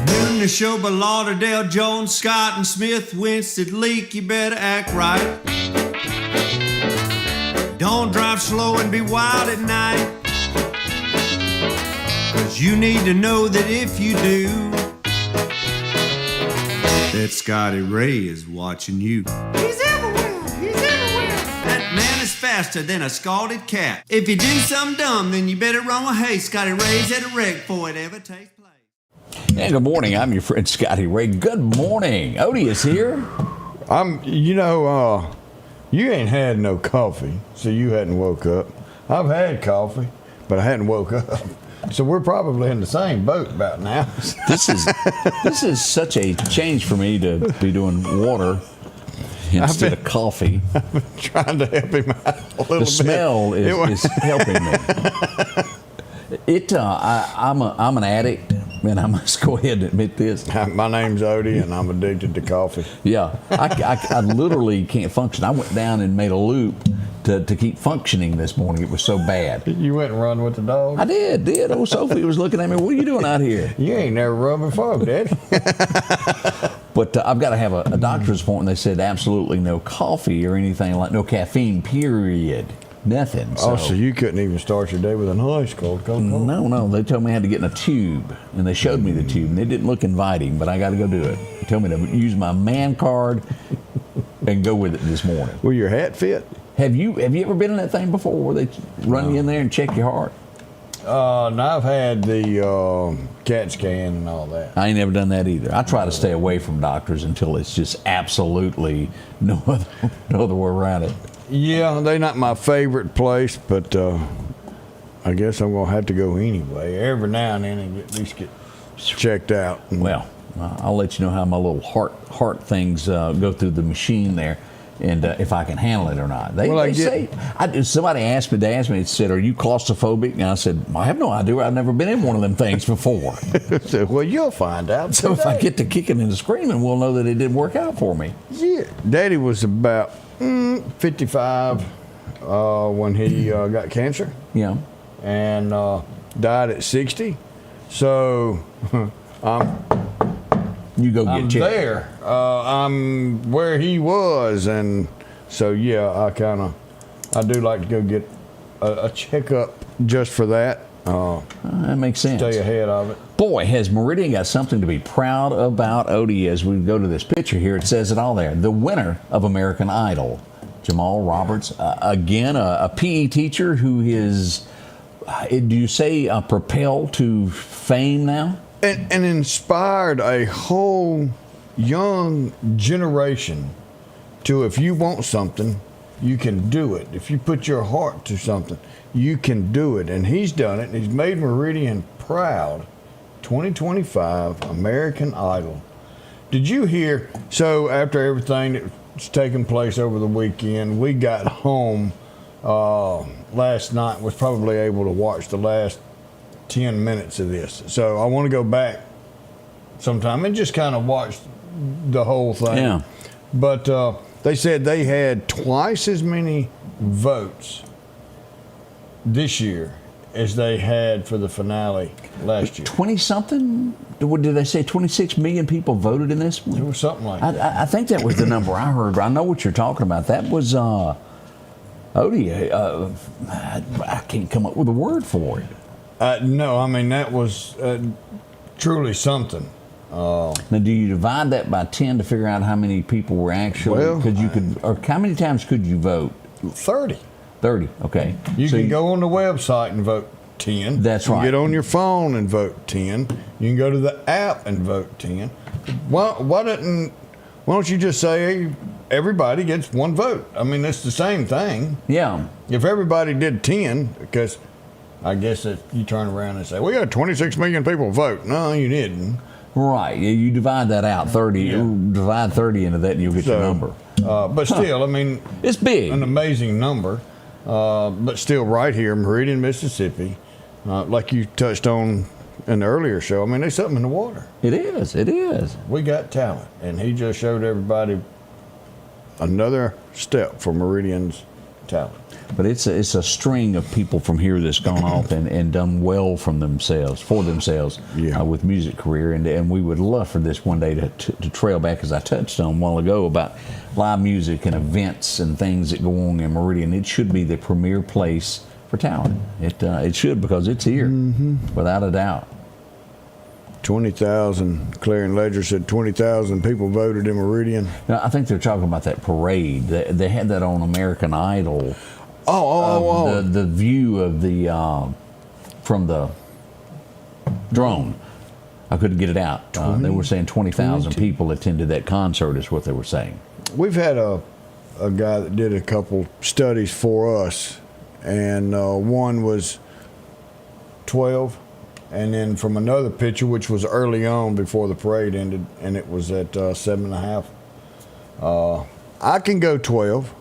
Noon the show by Lauderdale, Jones, Scott, and Smith, Winston, Leak, you better act right. Don't drive slow and be wild at night. 'Cause you need to know that if you do, that Scotty Ray is watching you. He's everywhere, he's everywhere. That man is faster than a scalded cat. If you do something dumb, then you better run with haste. Scotty Ray's at a wreck before it ever takes place. And good morning. I'm your friend Scotty Ray. Good morning. Odie is here. You ain't had no coffee, so you hadn't woke up. I've had coffee, but I hadn't woke up. So we're probably in the same boat about now. This is such a change for me to be doing water instead of coffee. I've been trying to help him out a little bit. The smell is helping me. I'm an addict, and I must go ahead and admit this. My name's Odie, and I'm addicted to coffee. Yeah, I literally can't function. I went down and made a loop to keep functioning this morning. It was so bad. You went and run with the dog? I did. Old Sophie was looking at me. What are you doing out here? You ain't never run before, Daddy. But I've got to have a doctor's appointment. They said absolutely no coffee or anything, like no caffeine, period. Nothing. So you couldn't even start your day with an ice cold Coca-Cola? No. They told me I had to get in a tube, and they showed me the tube, and it didn't look inviting, but I got to go do it. They told me to use my man card and go with it this morning. Will your hat fit? Have you ever been in that thing before where they run you in there and check your heart? No, I've had the CAT scan and all that. I ain't never done that either. I try to stay away from doctors until it's just absolutely no other way around it. Yeah, they're not my favorite place, but I guess I'm going to have to go anyway. Every now and then and at least get checked out. Well, I'll let you know how my little heart things go through the machine there, and if I can handle it or not. They say, somebody asked me, it said, "Are you claustrophobic?" And I said, "I have no idea. I've never been in one of them things before." So, well, you'll find out. So if I get to kicking and screaming, we'll know that it didn't work out for me. Yeah. Daddy was about 55 when he got cancer. Yeah. And died at 60. So you go get I'm checked. There. I'm where he was, and so yeah, I do like to go get a checkup just for that. That makes sense. Stay ahead of it. Boy, has Meridian got something to be proud about, Odie. As we go to this picture here, it says it all there. The winner of American Idol, Jamal Roberts, again, a PE teacher who is, do you say, propelled to fame now? And inspired a whole young generation to, if you want something, you can do it. If you put your heart to something, you can do it. And he's done it, and he's made Meridian proud. 2025 American Idol. Did you hear? So after everything that's taken place over the weekend, we got home last night, was probably able to watch the last 10 minutes of this. So I want to go back sometime and just kind of watch the whole thing. Yeah. But they said they had twice as many votes this year as they had for the finale last year. 20-something? Did they say 26 million people voted in this one? It was something like that. I think that was the number I heard. I know what you're talking about. That was, Odie, I can't come up with a word for it. No, I mean, that was truly something. Now, do you divide that by 10 to figure out how many people were actually, or how many times could you vote? 30. 30, okay. You can go on the website and vote 10. That's right. right. You can get on your phone and vote 10. You can go to the app and vote 10. Why don't you just say everybody gets one vote? I mean, it's the same thing. Yeah. If everybody did 10, because I guess if you turn around and say, we got 26 million people vote. No, you didn't. Right. You divide that out, 30. Yeah. Divide 30 into that and you'll get your number. But still, I mean, it's big. An amazing number. But still right here, Meridian, Mississippi, like you touched on in the earlier show, I mean, there's something in the water. It is. It is. We got talent. And he just showed everybody another step for Meridian's talent. But it's a string of people from here that's gone off and done well for themselves with music career, and we would love for this one day to trail back, as I touched on a while ago, about live music and events and things that go on in Meridian. It should be the premier place for talent. It should, because it's here, without a doubt. 20,000. Claire and Ledger said 20,000 people voted in Meridian. Now, I think they're talking about that parade. They had that on American Idol. The view of the from the drone. I couldn't get it out. They were saying 20,000 people attended that concert, is what they were saying. We've had a guy that did a couple studies for us, and one was 12, and then from another picture, which was early on before the parade ended, and it was at 7.5. I can go 12.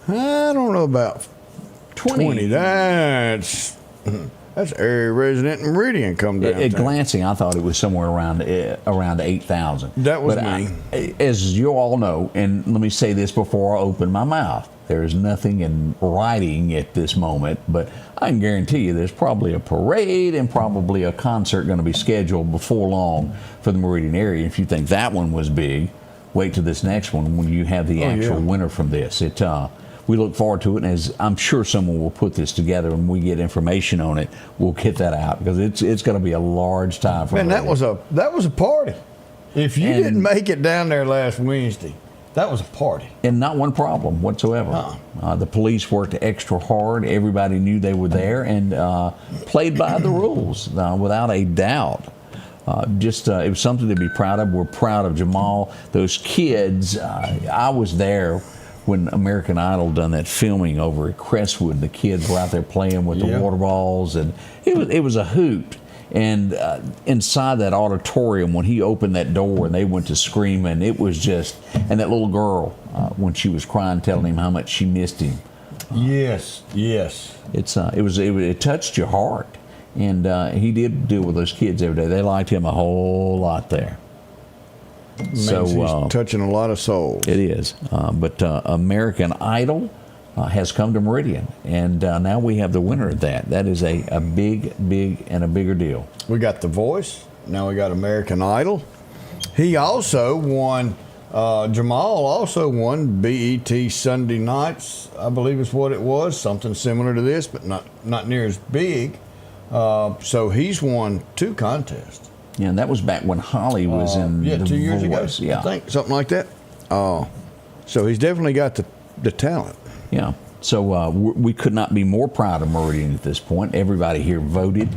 I don't know about 20. That's area resident in Meridian come down. At glancing, I thought it was somewhere around 8,000. That was me. As you all know, and let me say this before I open my mouth, there is nothing in writing at this moment, but I can guarantee you there's probably a parade and probably a concert going to be scheduled before long for the Meridian area. If you think that one was big, wait till this next one when you have the actual winner from this. We look forward to it, and as I'm sure someone will put this together and we get information on it, we'll get that out, because it's going to be a large time for that was a party. If you didn't make it down there last Wednesday, that was a party. And not one problem whatsoever. The police worked extra hard. Everybody knew they were there and played by the rules without a doubt. It was something to be proud of. We're proud of Jamal. Those kids, I was there when American Idol done that filming over at Crestwood. The kids were out there playing with the water balls, and it was a hoot. And inside that auditorium, when he opened that door and they went to screaming, it was just, and that little girl, when she was crying, telling him how much she missed him. Yes. It touched your heart. And he did deal with those kids every day. They liked him a whole lot there. He's touching a lot of souls. It is. But American Idol has come to Meridian, and now we have the winner of that. That is a big, and a bigger deal. We got The Voice. Now we got American Idol. He also won, Jamal also won BET Sunday Nights, I believe is what it was. Something similar to this, but not near as big. So he's won 2 contests. Yeah, and that was back when Holly was in The 2 years Voice. ago, I think, something like that. So he's definitely got the talent. Yeah. So we could not be more proud of Meridian at this point. Everybody here voted.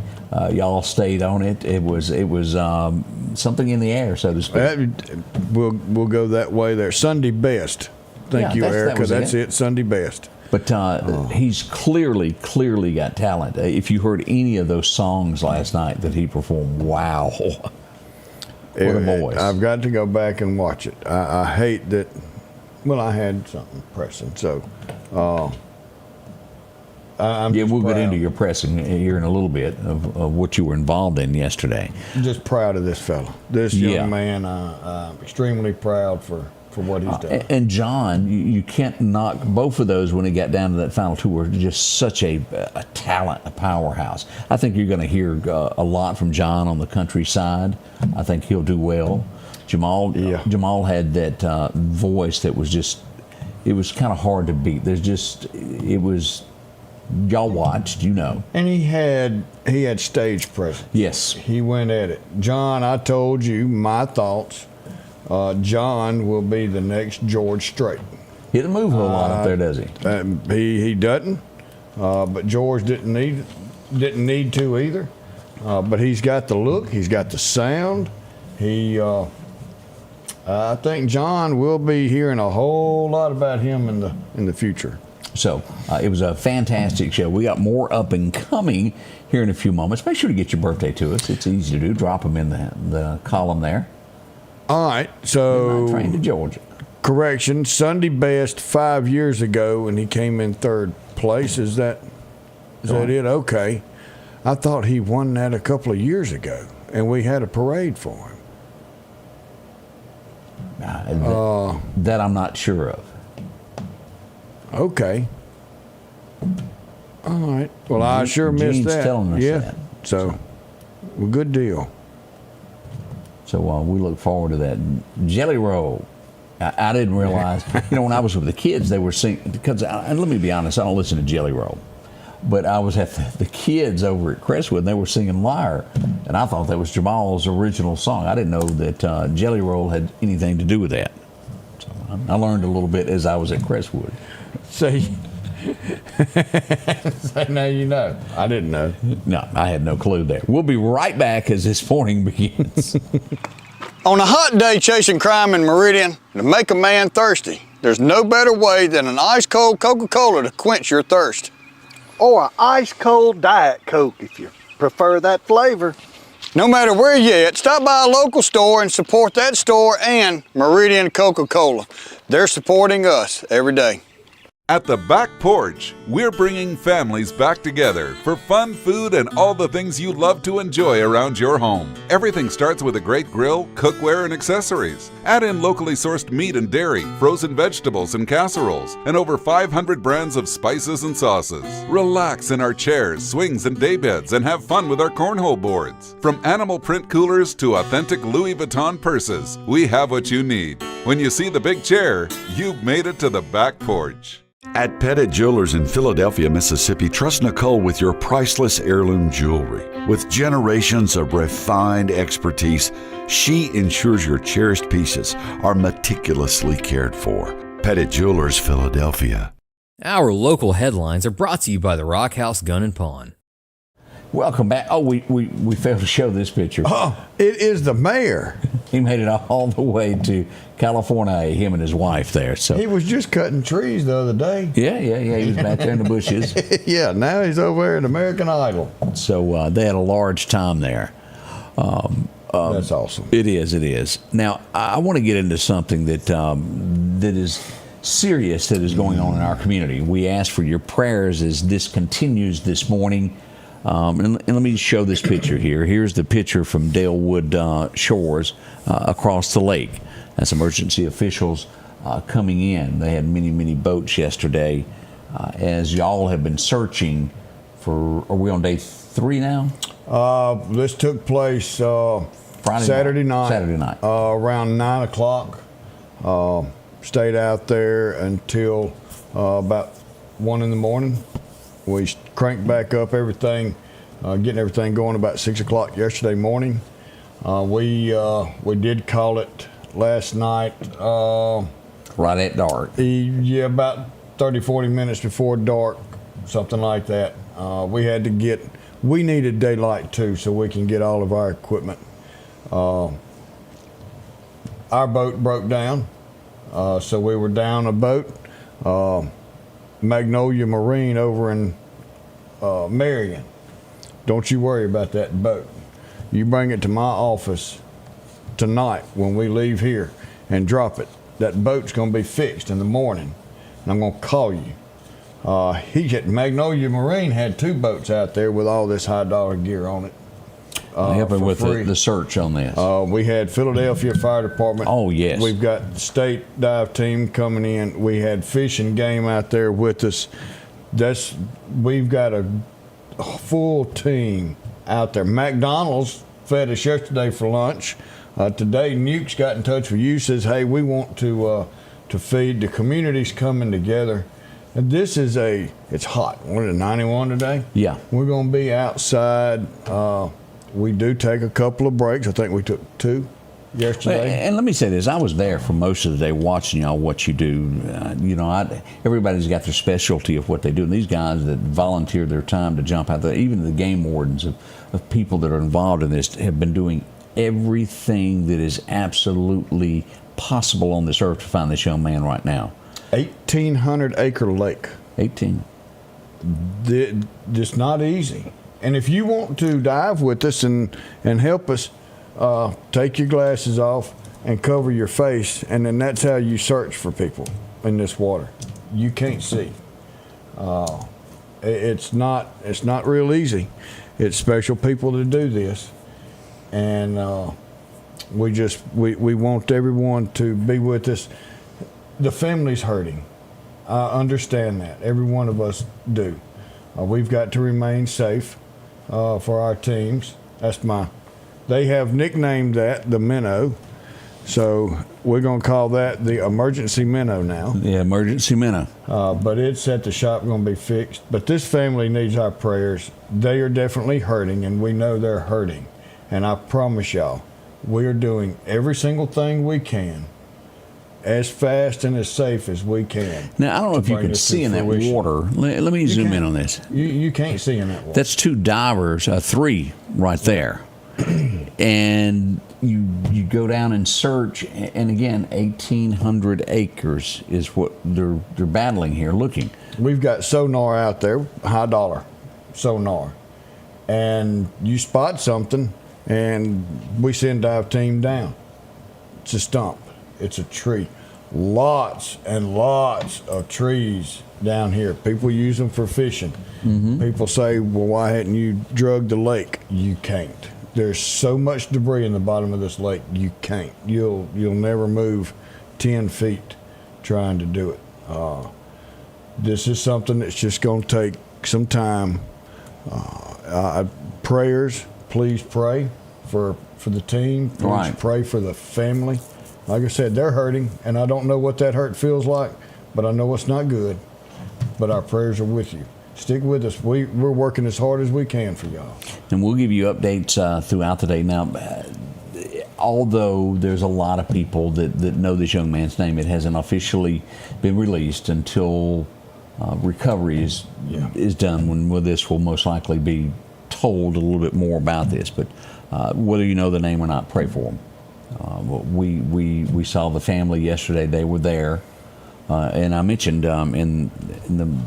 Y'all stayed on it. It was something in the air, so to speak. We'll go that way there. Sunday Best. Thank you, Erica. That's it. Sunday Best. But he's clearly got talent. If you heard any of those songs last night that he performed, wow. What a voice. I've got to go back and watch it. I hate that. Well, I had something pressing, so we'll get into your pressing here in a little bit of what you were involved in yesterday. I'm just proud of this fella, this young man. I'm extremely proud for what he's done. And John, you can't knock both of those when he got down to that final two. Were just such a talent, a powerhouse. I think you're going to hear a lot from John on the countryside. I think he'll do well. Jamal had that voice that was just, it was kind of hard to beat. Y'all watched, you know. And he had stage presence. Yes. He went at it. John, I told you my thoughts. John will be the next George Strait. He doesn't move a whole lot up there, does he? He doesn't. But George didn't need to either. But he's got the look. He's got the sound. I think John will be hearing a whole lot about him in the future. So it was a fantastic show. We got more up and coming here in a few moments. Make sure to get your birthday to us. It's easy to do. Drop them in the column there. All right. So train to Georgia. Correction. Sunday Best 5 years ago, and he came in 3rd place. Is that it? Okay. I thought he won that a couple of years ago, and we had a parade for him. That I'm not sure of. Okay. All right. Well, I sure missed Gene's that. telling us yeah. that. So, well, good deal. So we look forward to that. Jelly Roll. I didn't realize, when I was with the kids, they were singing, because, and let me be honest, I don't listen to Jelly Roll. But I was at the kids over at Crestwood, and they were singing Liar. And I thought that was Jamal's original song. I didn't know that Jelly Roll had anything to do with that. So I learned a little bit as I was at Crestwood. See? Now you know. I didn't know. No, I had no clue there. We'll be right back as this morning begins. On a hot day chasing crime in Meridian, to make a man thirsty, there's no better way than an ice-cold Coca-Cola to quench your thirst. Or an ice-cold Diet Coke if you prefer that flavor. No matter where you're at, stop by a local store and support that store and Meridian Coca-Cola. They're supporting us every day. At the Back Porch, we're bringing families back together for fun, food, and all the things you love to enjoy around your home. Everything starts with a great grill, cookware, and accessories. Add in locally sourced meat and dairy, frozen vegetables and casseroles, and over 500 brands of spices and sauces. Relax in our chairs, swings, and daybeds and have fun with our cornhole boards. From animal print coolers to authentic Louis Vuitton purses, we have what you need. When you see the big chair, you've made it to the Back Porch. At Pettit Jewelers in Philadelphia, Mississippi, trust Nicole with your priceless heirloom jewelry. With generations of refined expertise, she ensures your cherished pieces are meticulously cared for. Pettit Jewelers, Philadelphia. Our local headlines are brought to you by the Rock House Gun and Pawn. Welcome back. Oh, we failed to show this picture. Oh, it is the mayor. He made it all the way to California, him and his wife there. So He was just cutting trees the other day. yeah. He was back there in the bushes. Yeah, now he's over there at American Idol. So they had a large time there. That's awesome. It is. Now, I want to get into something that is serious that is going on in our community. We ask for your prayers as this continues this morning. And let me show this picture here. Here's the picture from Dalewood shores across the lake. That's emergency officials coming in. They had many boats yesterday as y'all have been searching for, are we on day 3 now? This took place Saturday night. Around 9 o'clock. Stayed out there until about 1 in the morning. We cranked back up everything, getting everything going about 6 o'clock yesterday morning. We did call it last night. Right at dark. Yeah, about 30, 40 minutes before dark, something like that. We needed daylight too, so we can get all of our equipment. Our boat broke down, so we were down a boat. Magnolia Marine over in Meridian. Don't you worry about that boat. You bring it to my office tonight when we leave here and drop it. That boat's going to be fixed in the morning, and I'm going to call you. Magnolia Marine had 2 boats out there with all this high dollar gear on it. Helping with free. the search on this. We had Philadelphia Fire Department. Oh, yes. We've got the state dive team coming in. We had Fish and Game out there with us. We've got a full team out there. McDonald's fed us yesterday for lunch. Today, Nuke's got in touch with you, says, hey, we want to feed. The community's coming together. And this is it's hot. What is it, 91 today? Yeah. We're going to be outside. We do take a couple of breaks. I think we took 2 yesterday. And let me say this: I was there for most of the day watching y'all what you do. Everybody's got their specialty of what they do. And these guys that volunteer their time to jump out there, even the game wardens of people that are involved in this, have been doing everything that is absolutely possible on this earth to find this young man right now. 1,800-acre lake. 18. It's not easy. And if you want to dive with us and help us, take your glasses off and cover your face, and then that's how you search for people in this water. You can't see. It's not real easy. It's special people to do this, and we want everyone to be with us. The family's hurting. I understand that. Every one of us do. We've got to remain safe for our teams. They have nicknamed that the minnow. So we're going to call that the emergency minnow now. The emergency minnow. But it's at the shop, going to be fixed. But this family needs our prayers. They are definitely hurting, and we know they're hurting. And I promise y'all, we are doing every single thing we can as fast and as safe as we can. Now, I don't know if you can see in that water. Let me zoom in on this. You can't see in that water. That's 2 divers, 3 right there. And you go down and search, and again, 1,800 acres is what they're battling here, looking. We've got sonar out there, high dollar sonar. And you spot something, and we send dive team down. It's a stump. It's a tree. Lots and lots of trees down here. People use them for fishing. Mm-hmm. People say, well, why hadn't you drugged the lake? You can't. There's so much debris in the bottom of this lake, you can't. You'll never move 10 feet trying to do it. This is something that's just going to take some time. Prayers, please pray for the team. Please pray for the family. Like I said, they're hurting, and I don't know what that hurt feels like, but I know it's not good. But our prayers are with you. Stick with us. We're working as hard as we can for y'all. And we'll give you updates throughout the day. Now, although there's a lot of people that know this young man's name, it hasn't officially been released until recovery is done, when this will most likely be told a little bit more about this. But whether you know the name or not, pray for them. We saw the family yesterday. They were there. And I mentioned in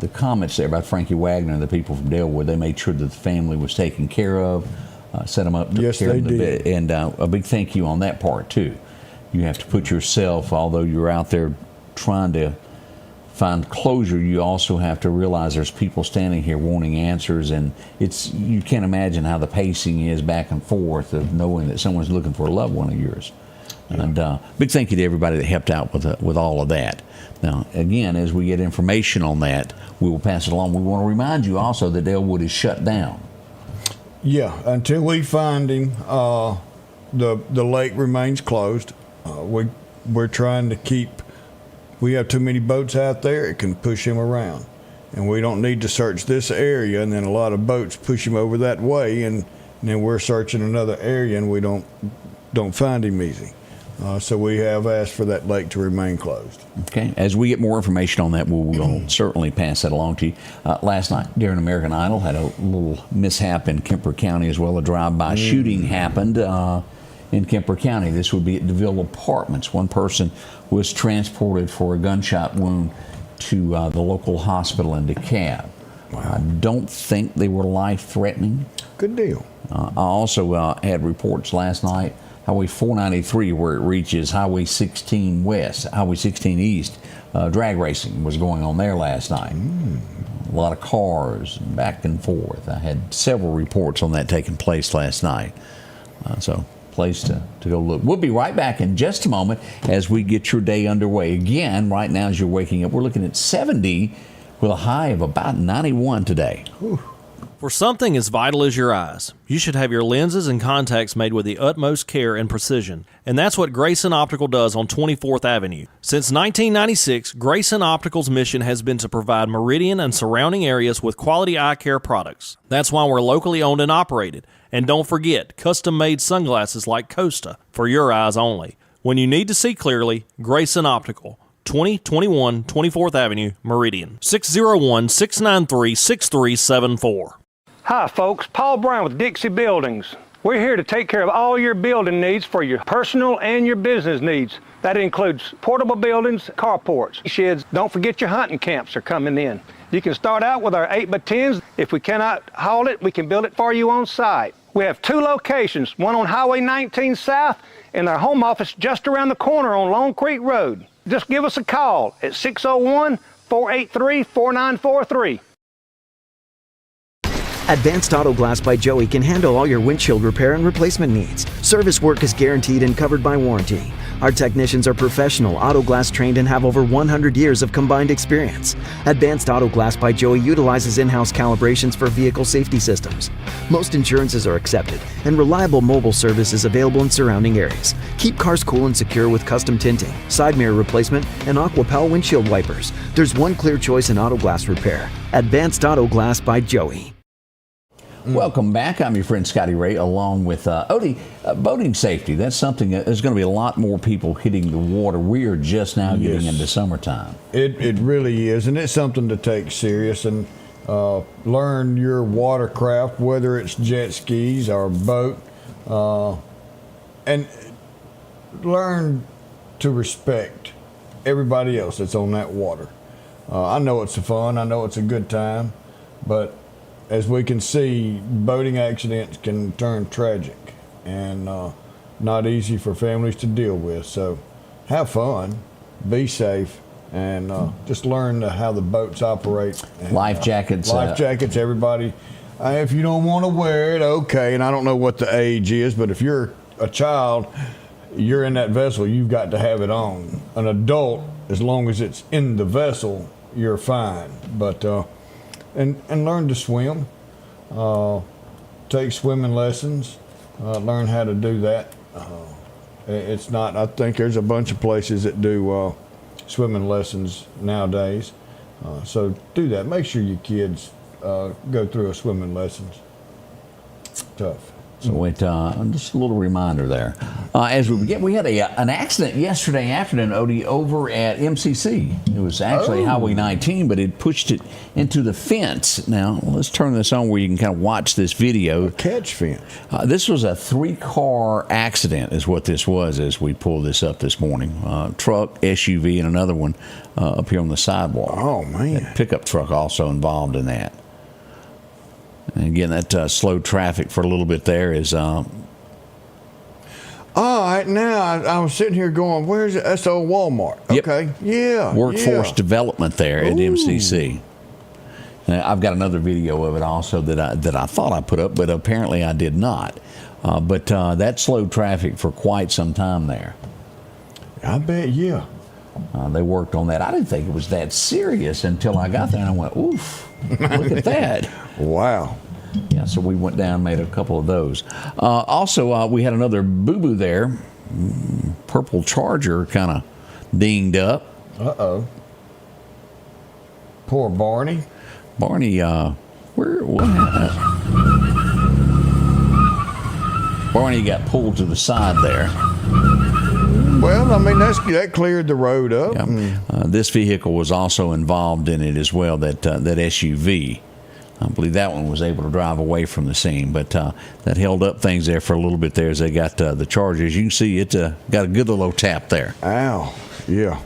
the comments there about Frankie Wagner and the people from Dalewood, they made sure that the family was taken care of, set them up. Yes, they did. And a big thank you on that part, too. You have to put yourself, although you're out there trying to find closure, you also have to realize there's people standing here wanting answers, and you can't imagine how the pacing is back and forth of knowing that someone's looking for a loved one of yours. Yeah. And big thank you to everybody that helped out with all of that. Now, again, as we get information on that, we will pass it along. We want to remind you also that Dalewood is shut down. Yeah, until we find him, the lake remains closed. We're trying to keep. We have too many boats out there; it can push him around, and we don't need to search this area. And then a lot of boats push him over that way, and then we're searching another area, and we don't find him easy. So we have asked for that lake to remain closed. Okay. As we get more information on that, we'll certainly pass that along to you. Last night, during American Idol, had a little mishap in Kemper County as well. A drive-by shooting happened in Kemper County. This would be at DeVille Apartments. One person was transported for a gunshot wound to the local hospital in Dekalb. Wow. I don't think they were life-threatening. Good deal. I also had reports last night. Highway 493, where it reaches Highway 16 West, Highway 16 East, drag racing was going on there last night. A lot of cars back and forth. I had several reports on that taking place last night. So, place to go look. We'll be right back in just a moment as we get your day underway. Again, right now as you're waking up, we're looking at 70 with a high of about 91 today. Whew. For something as vital as your eyes, you should have your lenses and contacts made with the utmost care and precision. And that's what Grayson Optical does on 24th Avenue. Since 1996, Grayson Optical's mission has been to provide Meridian and surrounding areas with quality eye care products. That's why we're locally owned and operated. And don't forget, custom-made sunglasses like Costa for your eyes only. When you need to see clearly, Grayson Optical. 2021 24th Avenue, Meridian. 601-693-6374. Hi folks, Paul Brown with Dixie Buildings. We're here to take care of all your building needs for your personal and your business needs. That includes portable buildings, carports, sheds. Don't forget your hunting camps are coming in. You can start out with our 8x10s. If we cannot haul it, we can build it for you on site. We have 2 locations, one on Highway 19 South and our home office just around the corner on Long Creek Road. Just give us a call at 601-483-4943. Advanced Auto Glass by Joey can handle all your windshield repair and replacement needs. Service work is guaranteed and covered by warranty. Our technicians are professional, auto glass trained, and have over 100 years of combined experience. Advanced Auto Glass by Joey utilizes in-house calibrations for vehicle safety systems. Most insurances are accepted, and reliable mobile service is available in surrounding areas. Keep cars cool and secure with custom tinting, side mirror replacement, and AquaPal windshield wipers. There's one clear choice in auto glass repair. Advanced Auto Glass by Joey. Welcome back. I'm your friend Scotty Ray, along with Odie. Boating safety, that's something that there's going to be a lot more people hitting the water. We are just now getting into summertime. It really is, and it's something to take serious and learn your watercraft, whether it's jet skis or boat, and learn to respect everybody else that's on that water. I know it's fun, I know it's a good time, but as we can see, boating accidents can turn tragic and not easy for families to deal with. So have fun, be safe, and just learn how the boats operate. And, life jackets. Life jackets, everybody. If you don't want to wear it, okay. And I don't know what the age is, but if you're a child, you're in that vessel, you've got to have it on. An adult, as long as it's in the vessel, you're fine. But and learn to swim, take swimming lessons, learn how to do that. It's not, I think there's a bunch of places that do swimming lessons nowadays. So do that. Make sure your kids go through a swimming lessons. Tough. So just a little reminder there. As we begin, we had an accident yesterday afternoon, Odie, over at MCC. It was actually Highway 19, but it pushed it into the fence. Now, let's turn this on where you can kind of watch this video. A catch fence. This was a 3-car accident is what this was as we pulled this up this morning. Truck, SUV, and another one up here on the sidewalk. Oh, man. That pickup truck also involved in that. And again, that slowed traffic for a little bit there is... All right, now I was sitting here going, where's it? That's old Walmart. Yep. Okay, yeah. Workforce development there at MCC. Now, I've got another video of it also that I thought I put up, but apparently I did not. But that slowed traffic for quite some time there. I bet, yeah. They worked on that. I didn't think it was that serious until I got there and I went, oof, look at that. Wow. Yeah, so we went down and made a couple of those. Also, we had another boo-boo there. Purple Charger kind of dinged up. Uh-oh. Poor Barney. Barney, what happened? Barney got pulled to the side there. Well, I mean, that cleared the road up. Yeah. This vehicle was also involved in it as well, that SUV. I believe that one was able to drive away from the scene, but that held up things there for a little bit there as they got the Chargers. You can see it got a good little tap there. Ow, yeah.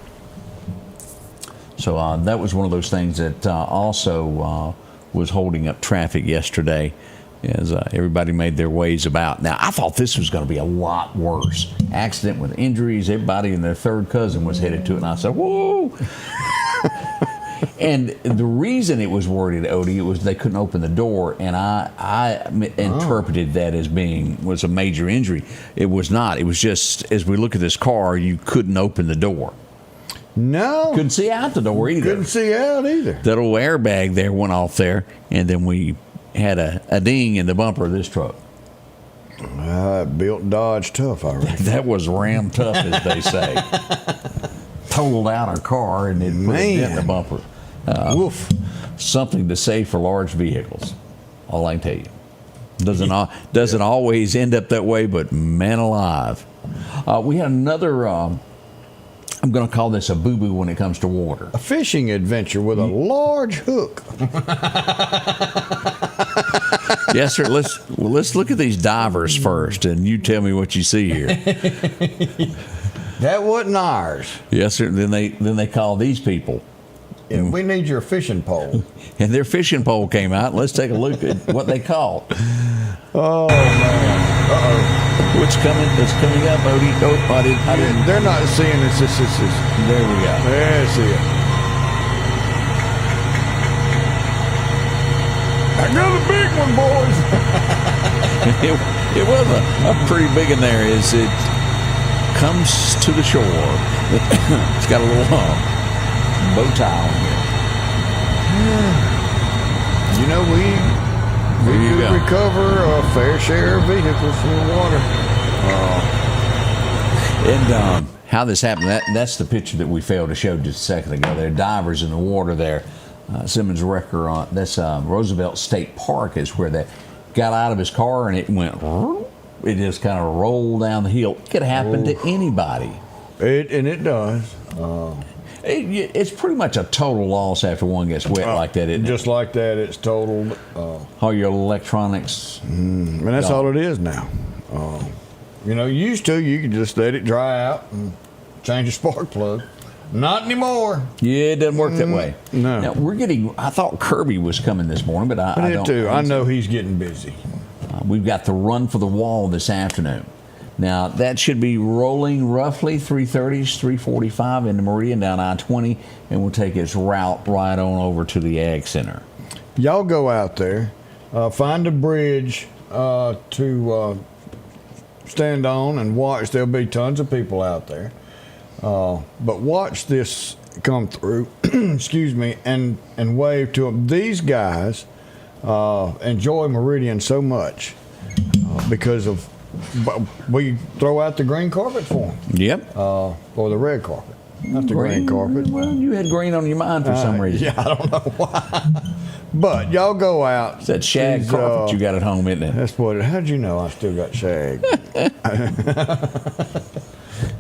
So that was one of those things that also was holding up traffic yesterday as everybody made their ways about. Now, I thought this was going to be a lot worse. Accident with injuries. Everybody and their third cousin was headed to it, and I said, whoa. And the reason it was worded, Odie, it was they couldn't open the door, and I interpreted that as was a major injury. It was not. It was just, as we look at this car, you couldn't open the door. No. Couldn't see out the door either. Couldn't see out either. That old airbag there went off there, and then we had a ding in the bumper of this truck. Built Dodge tough, I reckon. That was Ram tough, as they say. Totaled out our car and then put it in the bumper. Woof. Something to say for large vehicles. All I can tell you. Doesn't always end up that way, but man alive. We had another... I'm going to call this a boo-boo when it comes to water. A fishing adventure with a large hook. Yes, sir. Let's look at these divers first, and you tell me what you see here. That wasn't ours. Yes, sir. Then they call these people. Yeah, we need your fishing pole. And their fishing pole came out. Let's take a look at what they caught. Oh man. Uh-oh. It's coming up, Odie. Oh, I didn't. They're not seeing this. There we go. There's it. Another big one, boys. It was a pretty big one there as it comes to the shore. It's got a little bow tie on here. You know, we could recover a fair share of vehicles from the water. And how this happened, that's the picture that we failed to show just a second ago. There are divers in the water there. Simmons Wrecker, that's Roosevelt State Park is where they got out of his car and it went, it just kind of rolled down the hill. It could happen to anybody. It does. It's pretty much a total loss after one gets wet like that, isn't it? Just like that, it's totaled. All your electronics. And that's all it is now. You know, used to, you could just let it dry out and change a spark plug. Not anymore. Yeah, it doesn't work that way. No. Now, I thought Kirby was coming this morning, but I don't. Too. I know he's getting busy. We've got the run for the wall this afternoon. Now, that should be rolling roughly 3:30, 3:45 into Meridian down I-20, and we'll take its route right on over to the Ag Center. Y'all go out there, find a bridge to stand on and watch. There'll be tons of people out there. But watch this come through, excuse me, and wave to them. These guys enjoy Meridian so much because of we throw out the green carpet for them. Yep. Or the red carpet. Not the green carpet. Well, you had green on your mind for some reason. Yeah, I don't know why. But y'all go out. It's that shag carpet you got at home, isn't it? That's what. How'd you know I still got shag?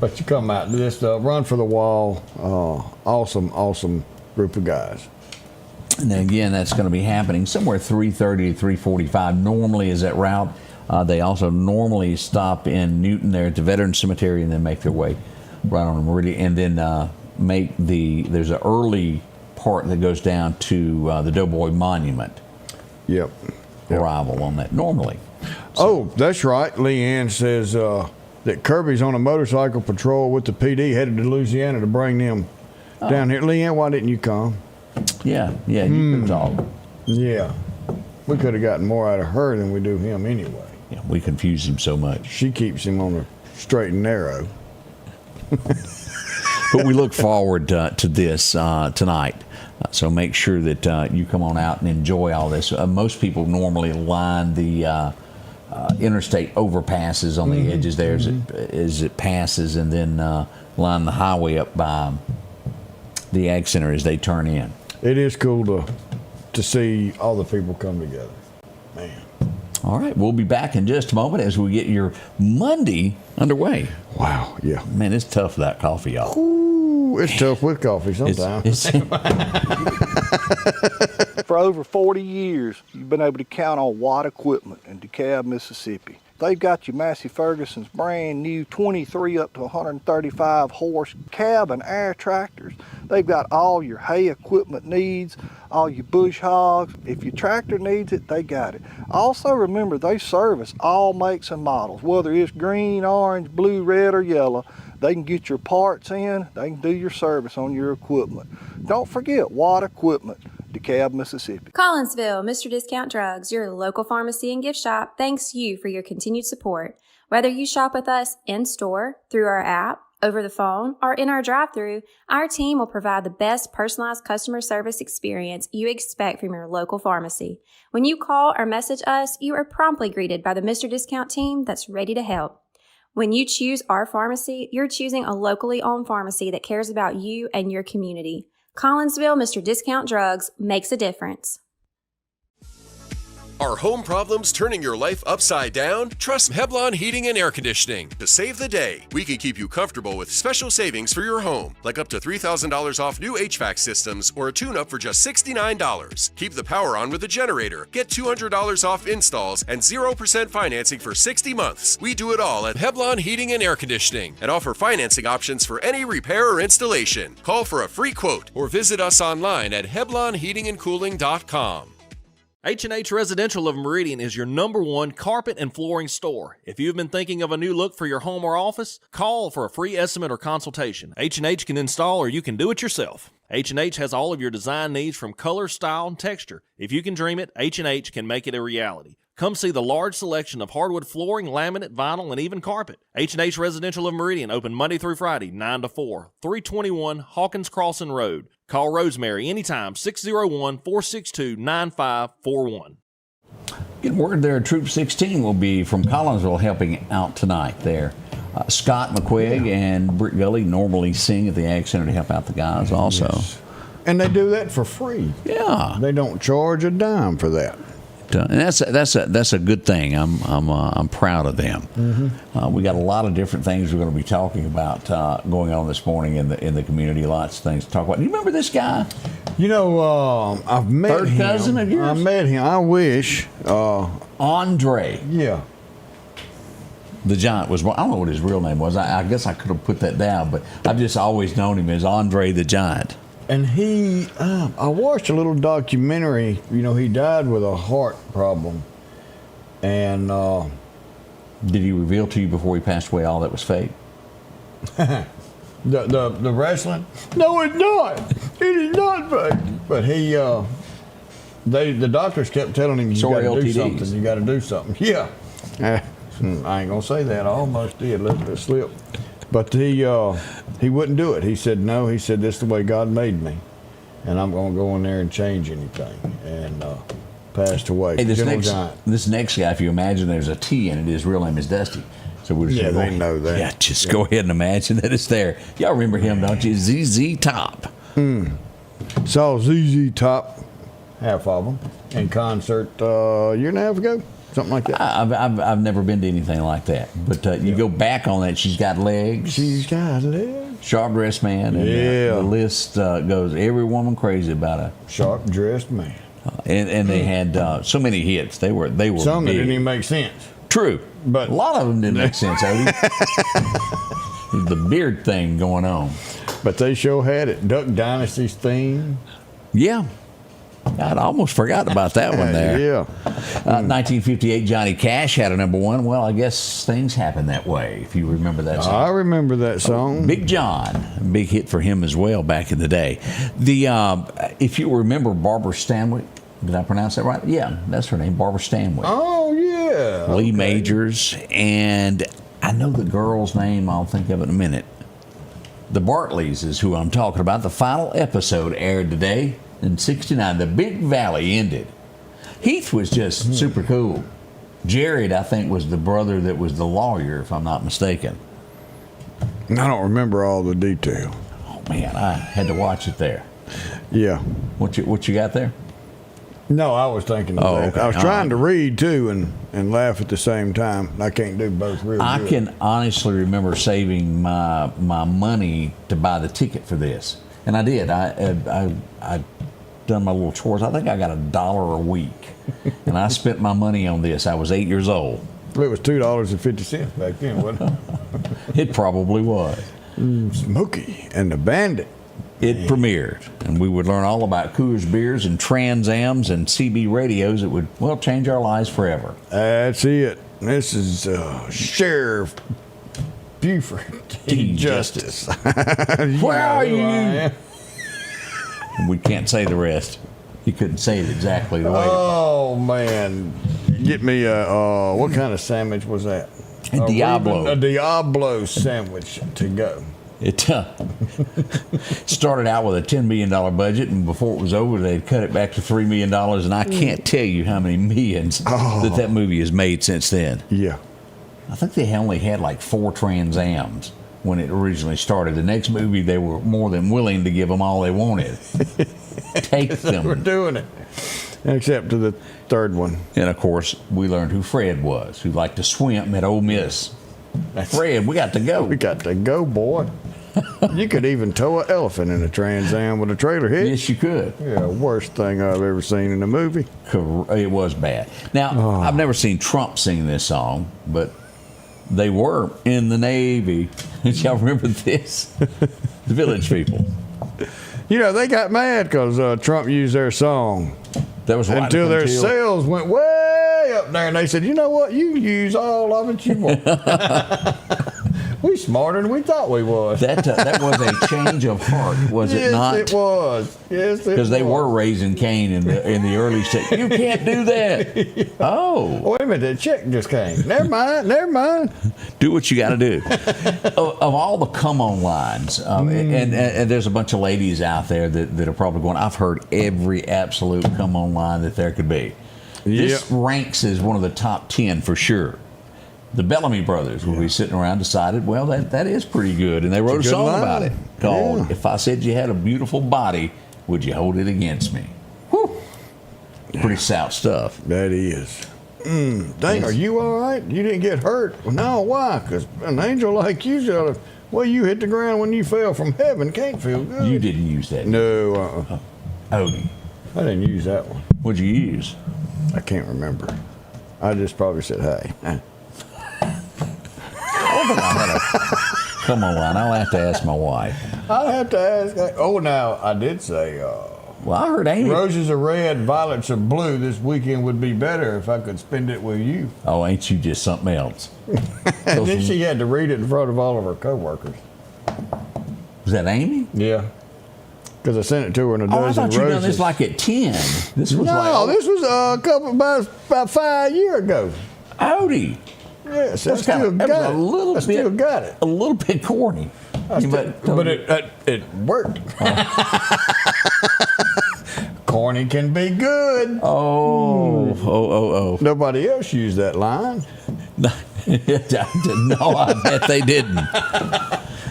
But you come out, this run for the wall. Awesome group of guys. And then again, that's going to be happening somewhere 3:30 to 3:45. Normally is that route. They also normally stop in Newton there at the Veterans Cemetery and then make their way right on Meridian, and then there's an early part that goes down to the Doughboy Monument. Yep. Arrival on that normally. So, that's right. Leanne says that Kirby's on a motorcycle patrol with the PD headed to Louisiana to bring them down here. Leanne, why didn't you come? Yeah, you could talk. Yeah. We could have gotten more out of her than we do him anyway. Yeah, we confuse him so much. She keeps him on the straight and narrow. But we look forward to this tonight. So make sure that you come on out and enjoy all this. Most people normally line the interstate overpasses on the edges there as it passes, and then line the highway up by the Ag Center as they turn in. It is cool to see all the people come together. Man. All right, we'll be back in just a moment as we get your Monday underway. Wow, yeah. Man, it's tough without coffee, y'all. Ooh, it's tough with coffee sometimes. For over 40 years, you've been able to count on Watt Equipment in Dekalb, Mississippi. They've got your Massey Ferguson's brand new 23 up to 135 horse cab and air tractors. They've got all your hay equipment needs, all your bush hogs. If your tractor needs it, they got it. Also remember, they service all makes and models, whether it's green, orange, blue, red, or yellow. They can get your parts in, they can do your service on your equipment. Don't forget Watt Equipment, DeKalb, Mississippi. Collinsville, Mr. Discount Drugs, your local pharmacy and gift shop, thanks you for your continued support. Whether you shop with us in-store, through our app, over the phone, or in our drive-thru, our team will provide the best personalized customer service experience you expect from your local pharmacy. When you call or message us, you are promptly greeted by the Mr. Discount team that's ready to help. When you choose our pharmacy, you're choosing a locally owned pharmacy that cares about you and your community. Collinsville, Mr. Discount Drugs makes a difference. Are home problems turning your life upside down? Trust Heblon Heating and Air Conditioning to save the day. We can keep you comfortable with special savings for your home, like up to $3,000 off new HVAC systems or a tune-up for just $69. Keep the power on with a generator. Get $200 off installs and 0% financing for 60 months. We do it all at Heblon Heating and Air Conditioning and offer financing options for any repair or installation. Call for a free quote or visit us online at HeblonHeatingandCooling.com. H&H Residential of Meridian is your #1 carpet and flooring store. If you've been thinking of a new look for your home or office, call for a free estimate or consultation. H&H can install or you can do it yourself. H&H has all of your design needs from color, style, and texture. If you can dream it, H&H can make it a reality. Come see the large selection of hardwood flooring, laminate, vinyl, and even carpet. H&H Residential of Meridian, open Monday through Friday, 9 to 4, 321 Hawkins Crossing Road. Call Rosemary anytime, 601-462-9541. Get word there, Troop 16 will be from Collinsville helping out tonight there. Scott McQuigg and Britt Gully normally sing at the Ag Center to help out the guys also. Yes. And they do that for free. Yeah. They don't charge a dime for that. And that's a good thing. I'm proud of them. Mm-hmm. We got a lot of different things we're going to be talking about going on this morning in the community. Lots of things to talk about. Do you remember this guy? You know, I've met him. Third cousin of yours? I met him. I wish. Andre. Yeah. The Giant was. I don't know what his real name was. I guess I could have put that down, but I've just always known him as Andre the Giant. And he, I watched a little documentary. You know, he died with a heart problem. And did he reveal to you before he passed away all that was fake? the wrestling? No, it's not. It is not fake. But he, the doctors kept telling him, you got to do something. You got to do something. Yeah. I ain't gonna say that. I almost did. Let it slip. But he wouldn't do it. He said no. He said this is the way God made me, and I'm gonna go in there and change anything. And passed away. Hey, this next guy, if you imagine there's a T in it, his real name is Dusty. So we're just they know that. Yeah, just go ahead and imagine that it's there. Y'all remember him, don't you? ZZ Top. Saw ZZ Top, half of them, in concert a year and a half ago. Something like that. I've never been to anything like that. But you go back on that, she's got legs. She's got legs. Sharp dressed man. And, the list goes every woman crazy about a sharp dressed man. And they had so many hits. They were some big. that didn't even make sense. True, but a lot of them didn't make sense, Odie. The beard thing going on. But they sure had it. Duck Dynasty's theme. Yeah. I'd almost forgot about that one there. Yeah. 1958, Johnny Cash had a number one. Well, I guess things happen that way, if you remember that song. I remember that song. Big John, big hit for him as well back in the day. If you remember Barbara Stanwyck, did I pronounce that right? Yeah, that's her name, Barbara Stanwyck. Oh, yeah. Lee Majors, and I know the girl's name. I'll think of it in a minute. The Bartleys is who I'm talking about. The final episode aired today. In 69, the Big Valley ended. Heath was just super cool. Jared, I think, was the brother that was the lawyer, if I'm not mistaken. I don't remember all the detail. Oh, man, I had to watch it there. Yeah. What you got there? No, I was thinking of that. Okay. I was trying to read, too, and laugh at the same time. I can't do both real good. I can honestly remember saving my money to buy the ticket for this. And I did. I done my little chores. I think I got $1 a week, and I spent my money on this. I was 8 years old. It was $2.50 back then, wasn't it? It probably was. Smokey and the Bandit. It premiered, and we would learn all about Coors beers and Trans Ams and CB radios that would, well, change our lives forever. That's it. This is Sheriff Buford T. Justice. Where are you? We can't say the rest. You couldn't say it exactly the way. Oh, man. Get me what kind of sandwich was that? A Diablo. A Diablo sandwich to go. It started out with a $10 million budget, and before it was over, they'd cut it back to $3 million, and I can't tell you how many millions that movie has made since then. Yeah. I think they only had like 4 Trans Ams when it originally started. The next movie, they were more than willing to give them all they wanted. Take them. We're doing it. Except to the third one. And, of course, we learned who Fred was, who liked to swim at Ole Miss. Fred, we got to go. We got to go, boy. You could even tow an elephant in a Trans Am with a trailer hitch. Yes, you could. Yeah, worst thing I've ever seen in a movie. It was bad. Now, I've never seen Trump sing this song, but they were in the Navy. Y'all remember this? The Village People. You know, they got mad because Trump used their song. That was until their sales went way up there, and they said, "You know what? You can use all of it you want." We smarter than we thought we was. That was a change of heart, was it not? Yes, it was. Yes, it was. Because they were raising Cain in the early stage. You can't do that. Oh. Wait a minute, the check just came. Never mind. Do what you got to do. Of all the come on lines, and there's a bunch of ladies out there that are probably going, I've heard every absolute come on line that there could be. This ranks as one of the top 10 for sure. The Bellamy brothers will be sitting around, decided, well, that is pretty good. And they wrote a song about it called If I Said You Had a Beautiful Body, Would You Hold It Against Me? Whew. Pretty stout stuff. That is. Dang, are you all right? You didn't get hurt? Well, no, why? Because an angel like you should have. Well, you hit the ground when you fell from heaven. Can't feel good. You didn't use that. No. Odie. I didn't use that one. What'd you use? I can't remember. I just probably said, hey. Come on, line. I'll have to ask my wife. I'll have to ask. Oh, now, I did say, well, I heard Amy. Roses are red, violets are blue. This weekend would be better if I could spend it with you. Oh, ain't you just something else? And then she had to read it in front of all of her coworkers. Was that Amy? Yeah. Because I sent it to her in a dozen roses. I thought you'd done this like at 10. This was this was about 5 years ago. Odie. Yes, I still got it. A little bit corny. But it worked. Corny can be good. Oh. Nobody else used that line. No, I bet they didn't.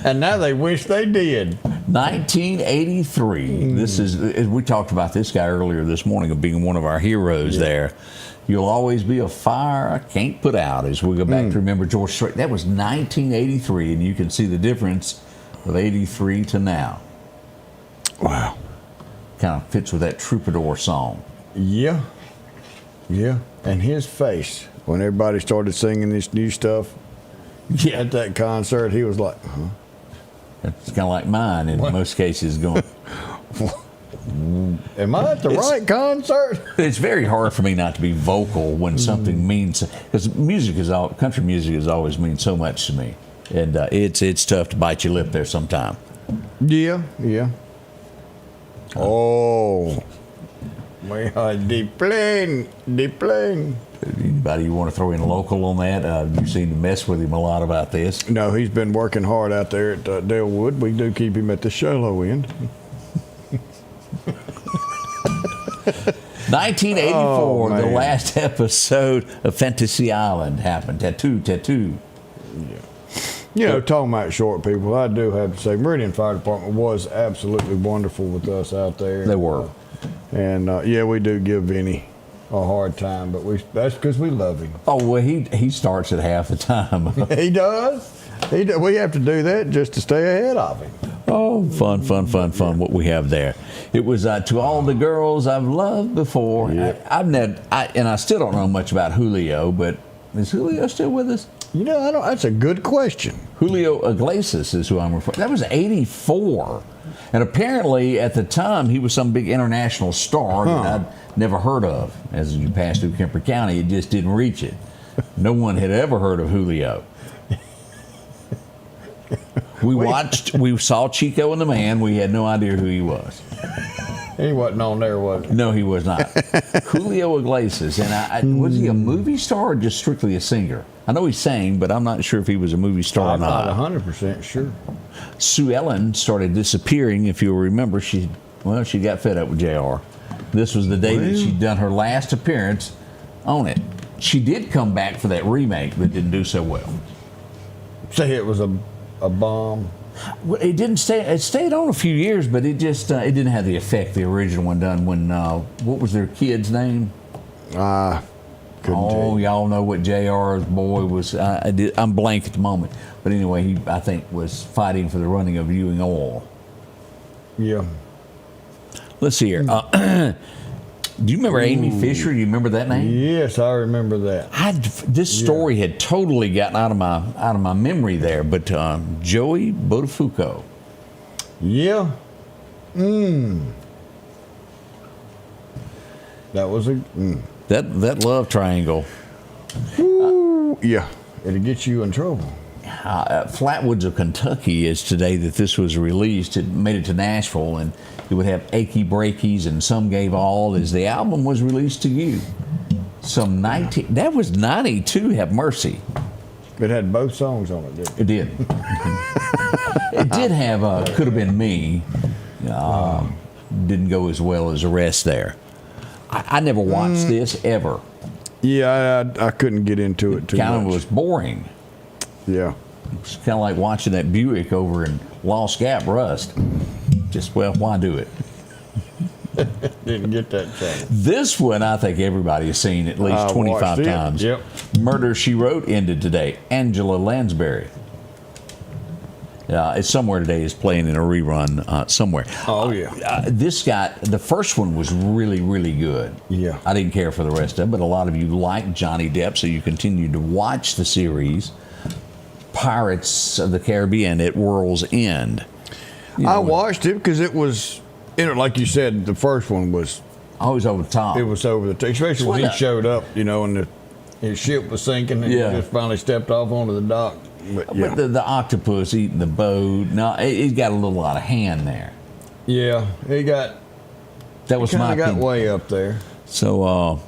And now they wish they did. 1983. This is, we talked about this guy earlier this morning of being one of our heroes there. You'll always be a fire I can't put out, as we go back to remember George Strait. That was 1983, and you can see the difference of 83 to now. Wow. Kind of fits with that Troubadour song. Yeah. And his face, when everybody started singing this new stuff at that concert, he was like, huh? It's kind of like mine in most cases going, am I at the right concert? It's very hard for me not to be vocal when something means, because country music has always meant so much to me, and it's tough to bite your lip there sometime. Yeah. Oh, we are deep plane. Anybody you want to throw in local on that? You seem to mess with him a lot about this. No, he's been working hard out there at Dalewood. We do keep him at the shallow end. 1984, the last episode of Fantasy Island happened. Tattoo. Yeah. You know, talking about short people, I do have to say, Meridian Fire Department was absolutely wonderful with us out there. They were. And we do give Vinny a hard time, but that's because we love him. Oh, well, he starts at half the time. He does. We have to do that just to stay ahead of him. Oh, fun, what we have there. It was To All the Girls I've Loved Before. Yeah. I still don't know much about Julio, but is Julio still with us? You know, that's a good question. Julio Iglesias is who I'm referring to. That was 84. And apparently, at the time, he was some big international star that I'd never heard of. As you passed through Kemper County, it just didn't reach it. No one had ever heard of Julio. We saw Chico and the Man. We had no idea who he was. He wasn't on there, was he? No, he was not. Julio Iglesias. And was he a movie star or just strictly a singer? I know he sang, but I'm not sure if he was a movie star or not. I'm not 100% sure. Sue Ellen started disappearing, if you'll remember. She got fed up with JR. This was the day that she'd done her last appearance on it. She did come back for that remake, but didn't do so well. Say it was a bomb. Well, it didn't stay. It stayed on a few years, but it just it didn't have the effect the original one done. When what was their kid's name? Y'all know what JR's boy was. I'm blank at the moment, but anyway, he I think was fighting for the running of Ewing Oil. Yeah. Let's see here. Do you remember Amy Fisher? Do you remember that name? Yes, I remember that. This story had totally gotten out of my memory there, but Joey Botafuco. Yeah. That was that love triangle. Yeah, it'll get you in trouble. Flatwoods of Kentucky is today that this was released. It made it to Nashville, and it would have Achy Breakies and Some Gave All as the album was released to you. That was 92, Have Mercy. It had both songs on it, didn't it? It did. It did have Could Have Been Me. Didn't go as well as the rest there. I never watched this ever. Yeah, I couldn't get into it too much. Kind of was boring. Yeah. It's kind of like watching that Buick over in Lost Gap rust. Just, well, why do it? Didn't get that chance. This one, I think everybody has seen at least 25 times. Yep. Murder, She Wrote ended today. Angela Lansbury. It's somewhere today. It's playing in a rerun somewhere. Oh, yeah. This got, the first one was really, really good. Yeah. I didn't care for the rest of it, but a lot of you like Johnny Depp, so you continued to watch the series Pirates of the Caribbean at World's End. I watched it because it was, like you said, the first one was always over the top. It was over the top, especially when he showed up, and his ship was sinking, and he just finally stepped off onto the dock. But the octopus eating the boat, no, he's got a little lot of hand there. Yeah, that was my opinion. Got way up there. So,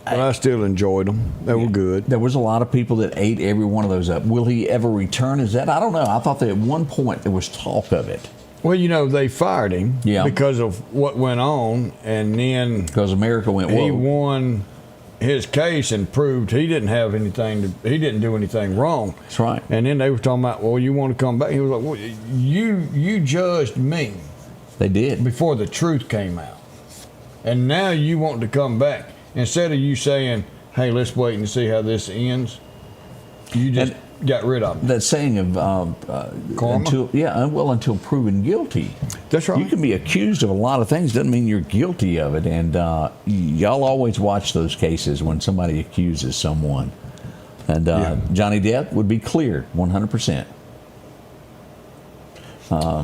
but I still enjoyed them. They were good. There was a lot of people that ate every one of those up. Will he ever return? I don't know. I thought that at one point there was talk of it. Well, they fired him because of what went on, and then because America went woke. He won his case and proved he didn't have anything. He didn't do anything wrong. That's right. And then they were talking about, well, you want to come back? He was like, well, you judged me. They did before the truth came out, and now you want to come back. Instead of you saying, hey, let's wait and see how this ends, you just got rid of it. That saying of karma? Until proven guilty. That's right. You can be accused of a lot of things, doesn't mean you're guilty of it. And y'all always watch those cases when somebody accuses someone. And Johnny Depp would be cleared 100%.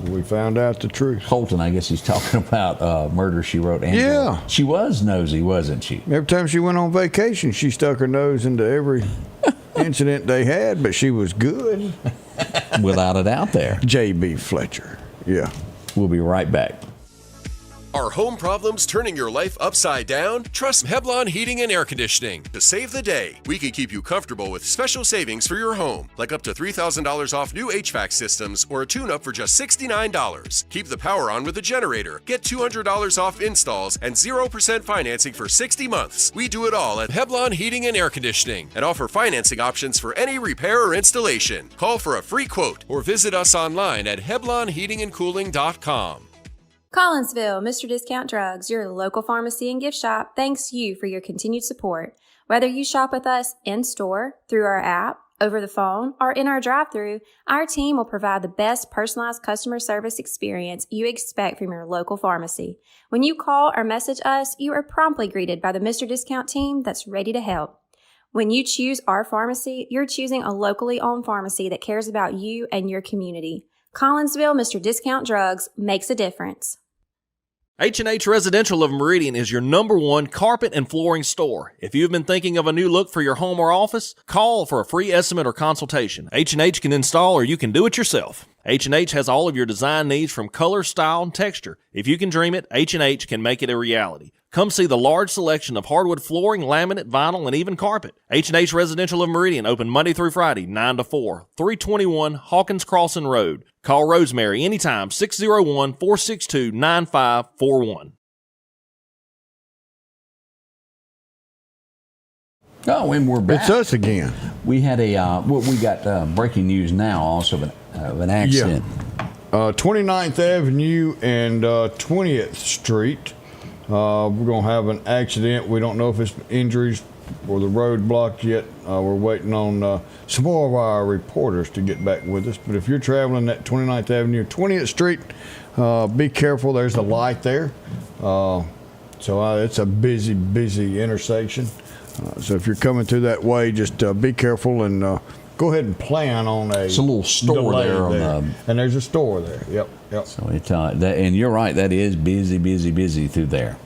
We found out the truth. Colton, I guess he's talking about Murder, She Wrote. Angela. She was nosy, wasn't she? Every time she went on vacation, she stuck her nose into every incident they had, but she was good. Without a doubt there. J.B. Fletcher. Yeah. We'll be right back. Are home problems turning your life upside down? Trust Heblon Heating and Air Conditioning to save the day. We can keep you comfortable with special savings for your home, like up to $3,000 off new HVAC systems or a tune-up for just $69. Keep the power on with a generator. Get $200 off installs and 0% financing for 60 months. We do it all at Heblon Heating and Air Conditioning and offer financing options for any repair or installation. Call for a free quote or visit us online at HeblonHeatingandCooling.com. Collinsville, Mr. Discount Drugs, your local pharmacy and gift shop, thanks you for your continued support. Whether you shop with us in-store, through our app, over the phone, or in our drive-thru, our team will provide the best personalized customer service experience you expect from your local pharmacy. When you call or message us, you are promptly greeted by the Mr. Discount team that's ready to help. When you choose our pharmacy, you're choosing a locally owned pharmacy that cares about you and your community. Collinsville, Mr. Discount Drugs makes a difference. H&H Residential of Meridian is your #1 carpet and flooring store. If you've been thinking of a new look for your home or office, call for a free estimate or consultation. H&H can install or you can do it yourself. H&H has all of your design needs from color, style, and texture. If you can dream it, H&H can make it a reality. Come see the large selection of hardwood flooring, laminate, vinyl, and even carpet. H&H Residential of Meridian, open Monday through Friday, 9 to 4, 321 Hawkins Crossing Road. Call Rosemary anytime, 601-462-9541. Oh, and we're back. It's us again. We had we got breaking news now also of an accident. 29th Avenue and 20th Street. We're going to have an accident. We don't know if it's injuries or the road blocked yet. We're waiting on some more of our reporters to get back with us. But if you're traveling that 29th Avenue, 20th Street, be careful. There's a light there. So it's a busy intersection. So if you're coming through that way, just be careful and go ahead and plan on It's a little store there. And there's a store there. Yep. So and you're right, that is busy through there.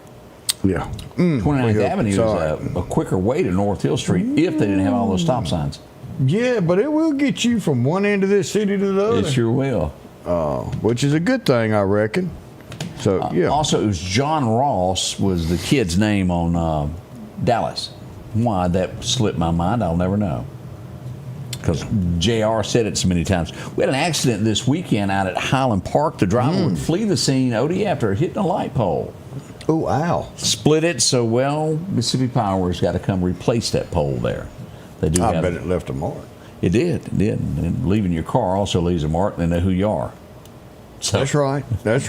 Yeah. 29th Avenue is a quicker way to North Hill Street if they didn't have all those stop signs. Yeah, but it will get you from one end of this city to the other. It sure will. Which is a good thing, I reckon. So, yeah. Also, it was John Ross was the kid's name on Dallas. Why that slipped my mind, I'll never know. Because JR said it so many times. We had an accident this weekend out at Highland Park. The driver would flee the scene, Odie, after hitting a light pole. Oh, ow. Split it so well, Mississippi Power's got to come replace that pole there. They do. I bet it left a mark. It did. And leaving your car also leaves a mark. They know who you are. So, That's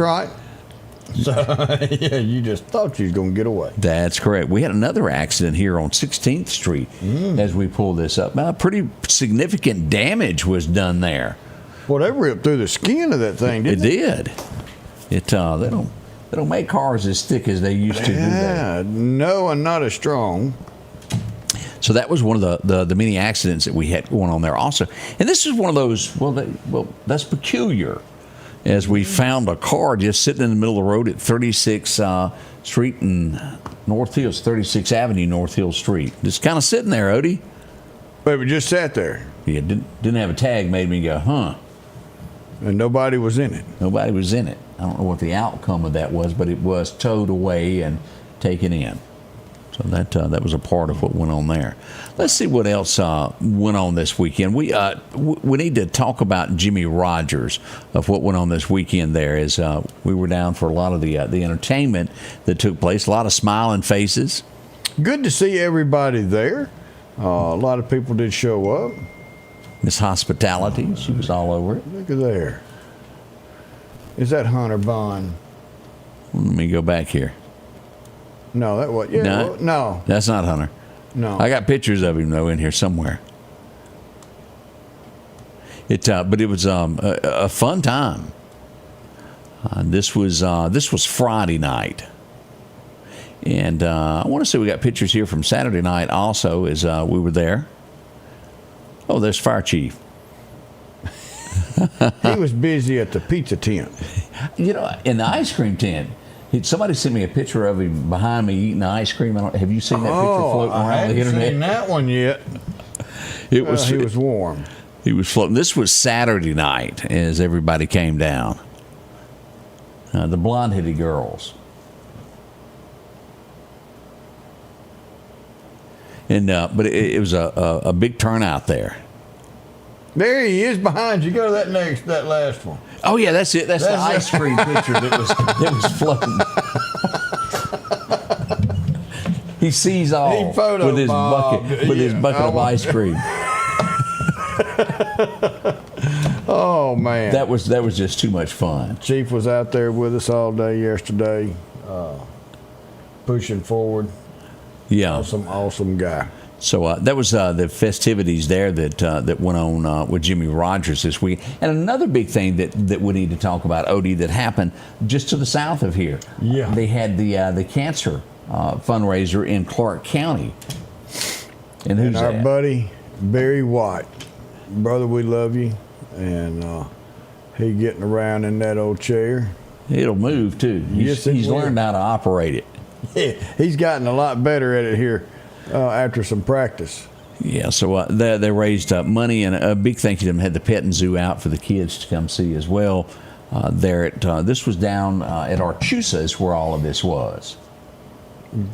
right. So, yeah, you just thought you was going to get away. That's correct. We had another accident here on 16th Street as we pulled this up. Now, pretty significant damage was done there. Well, they ripped through the skin of that thing, didn't they? It did. They don't make cars as thick as they used to, do they? No, and not as strong. So that was one of the many accidents that we had going on there also. And this is one of those, that's peculiar, as we found a car just sitting in the middle of the road at 36th Street and North Hills, 36th Avenue, North Hill Street. Just kind of sitting there, Odie. But it just sat there. Yeah, didn't have a tag, made me go, huh. And nobody was in it. Nobody was in it. I don't know what the outcome of that was, but it was towed away and taken in. So that was a part of what went on there. Let's see what else went on this weekend. We need to talk about Jimmy Rogers, of what went on this weekend there. As we were down for a lot of the entertainment that took place. A lot of smiling faces. Good to see everybody there. A lot of people did show up. Miss Hospitality, she was all over it. Look at there. Is that Hunter Bond? Let me go back here. No, that was, yeah, no. That's not Hunter. No. I got pictures of him, though, in here somewhere. But it was a fun time. This was Friday night. And I want to say we got pictures here from Saturday night also, as we were there. Oh, there's Fire Chief. He was busy at the pizza tent. In the ice cream tent. Somebody sent me a picture of him behind me eating ice cream. Have you seen that picture floating around the internet? I haven't seen that one yet. He was warm. He was floating. This was Saturday night as everybody came down. The blonde-headed girls. And but it was a big turnout there. There he is behind you. Go to that last one. Oh yeah, that's it. That's the ice cream picture that was floating. He sees all with his bucket of ice cream. Oh man, that was just too much fun. Chief was out there with us all day yesterday, pushing forward. Yeah, awesome guy. So that was the festivities there that went on with Jimmy Rogers this week. And another big thing that we need to talk about, Odie, that happened just to the south of here. Yeah. They had the cancer fundraiser in Clark County. And who's our that? buddy, Barry White. Brother, we love you. And he getting around in that old chair. It'll move, too. He's learned how to operate it. Yeah, he's gotten a lot better at it here. After some practice. Yeah, so they raised money, and a big thank you to them. Had the petting zoo out for the kids to come see as well. This was down at Archusa is where all of this was.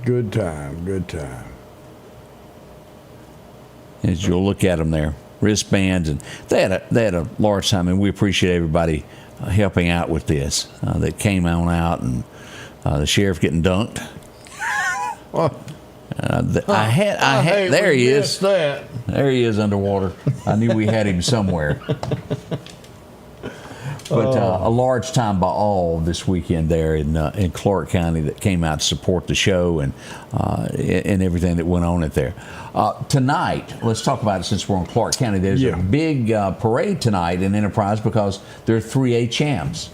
Good time. As you'll look at them there, wristbands, and they had a large time, and we appreciate everybody helping out with this. That came on out, and the sheriff getting dunked. There he is. There he is underwater. I knew we had him somewhere. But a large time by all this weekend there in Clark County that came out to support the show and everything that went on there. Tonight, let's talk about it since we're in Clark County. There's a big parade tonight in Enterprise because they're 3A champs.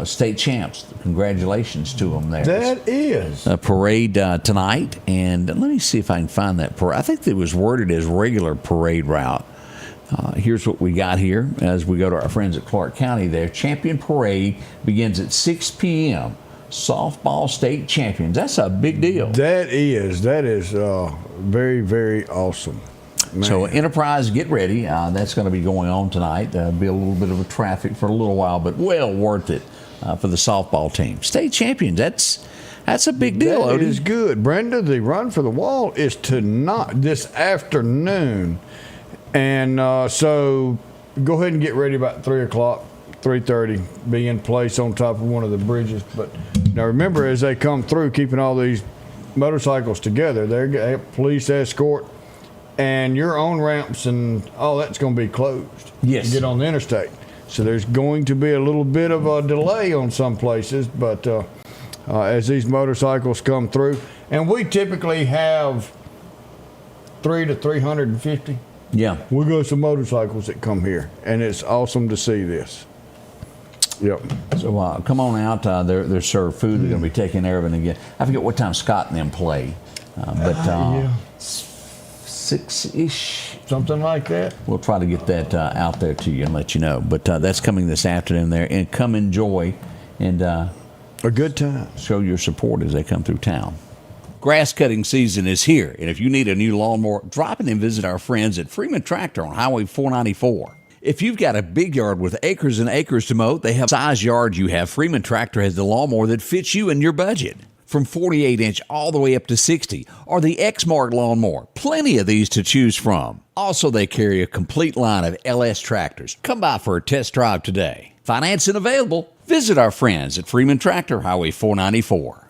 State champs. Congratulations to them there. That is a parade tonight, and let me see if I can find that parade. I think it was worded as regular parade route. Here's what we got here as we go to our friends at Clark County. Their champion parade begins at 6 p.m. Softball state champions. That's a big deal. That is very, very awesome. So Enterprise, get ready. That's going to be going on tonight. Be a little bit of a traffic for a little while, but well worth it for the softball team. State champions, that's a big deal, Odie. That is good. Brenda, the Run for the Wall is tonight, this afternoon. And so go ahead and get ready about 3 o'clock, 3:30. Be in place on top of one of the bridges. But now remember, as they come through, keeping all these motorcycles together, they're police escort, and your own ramps and all that's going to be closed. Yes. To get on the interstate. So there's going to be a little bit of a delay on some places, but as these motorcycles come through, and we typically have 300 to 350. Yeah. We got some motorcycles that come here, and it's awesome to see this. Yep. So come on out. They're served food. They're going to be taking care of it again. I forget what time Scott and them play, but 6-ish. Something like that. We'll try to get that out there to you and let you know. But that's coming this afternoon there. And come enjoy and a good time. Show your support as they come through town. Grass cutting season is here, and if you need a new lawnmower, drop in and visit our friends at Freeman Tractor on Highway 494. If you've got a big yard with acres and acres to mow, they have the size yard you have. Freeman Tractor has the lawnmower that fits you and your budget. From 48-inch all the way up to 60, or the X-Mark lawnmower. Plenty of these to choose from. Also, they carry a complete line of LS tractors. Come by for a test drive today. Financing available. Visit our friends at Freeman Tractor, Highway 494.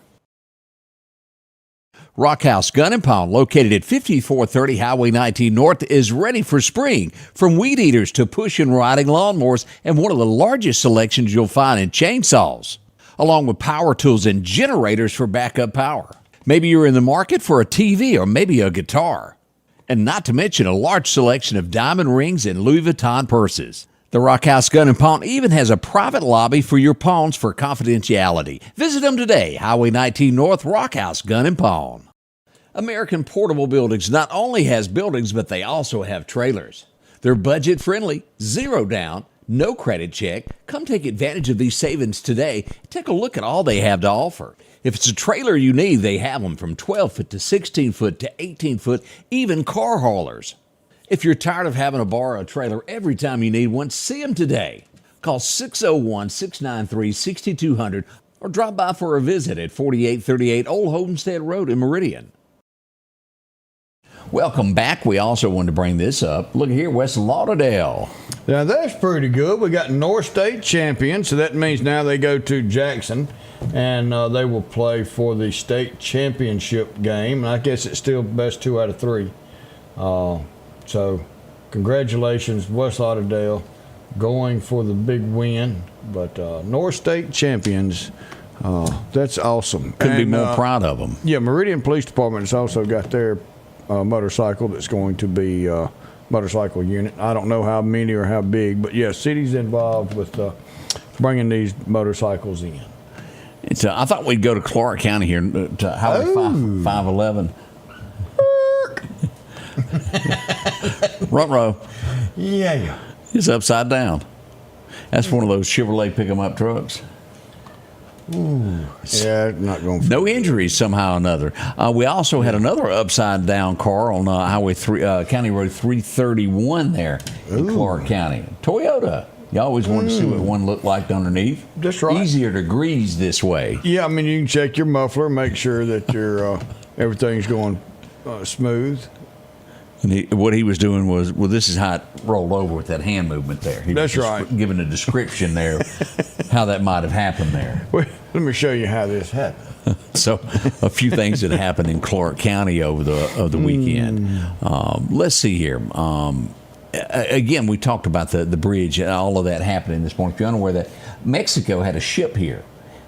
Rockhouse Gun & Pawn, located at 5430 Highway 19 North, is ready for spring. From weed eaters to push and riding lawnmowers, and one of the largest selections you'll find in chainsaws, along with power tools and generators for backup power. Maybe you're in the market for a TV or maybe a guitar. And not to mention a large selection of diamond rings and Louis Vuitton purses. The Rockhouse Gun & Pawn even has a private lobby for your pawns for confidentiality. Visit them today, Highway 19 North, Rockhouse Gun & Pawn. American Portable Buildings not only has buildings, but they also have trailers. They're budget-friendly, zero down, no credit check. Come take advantage of these savings today. Take a look at all they have to offer. If it's a trailer you need, they have them from 12-foot to 16-foot to 18-foot, even car haulers. If you're tired of having to borrow a trailer every time you need one, see them today. Call 601-693-6200 or drop by for a visit at 4838 Old Homestead Road in Meridian. Welcome back. We also wanted to bring this up. Look here, West Lauderdale. Now, that's pretty good. We got North State champions, so that means now they go to Jackson, and they will play for the state championship game. And I guess it's still best 2 out of 3. So, congratulations, West Lauderdale, going for the big win. But North State champions, that's awesome. Couldn't be more proud of them. Yeah, Meridian Police Department has also got their motorcycle that's going to be motorcycle unit. I don't know how many or how big, but yeah, city's involved with bringing these motorcycles in. It's I thought we'd go to Clark County here to Highway 511. Ruh-roh. Yeah. It's upside down. That's one of those Chevrolet pick-em-up trucks. Ooh. Yeah, not going for no injuries somehow or another. We also had another upside down car on Highway 3, County Road 331 there in Clark County. Toyota. You always wanted to see what one looked like underneath. That's right. Easier to grease this way. Yeah, I mean, you can check your muffler, make sure that your everything's going smooth. And what he was doing was, well, this is how it rolled over with that hand movement there. He That's was right. Giving a description there how that might have happened there. Well, let me show you how this happened. So, a few things that happened in Clark County over the weekend. Let's see here. Again, we talked about the bridge and all of that happening this morning. If you're unaware that Mexico had a ship here,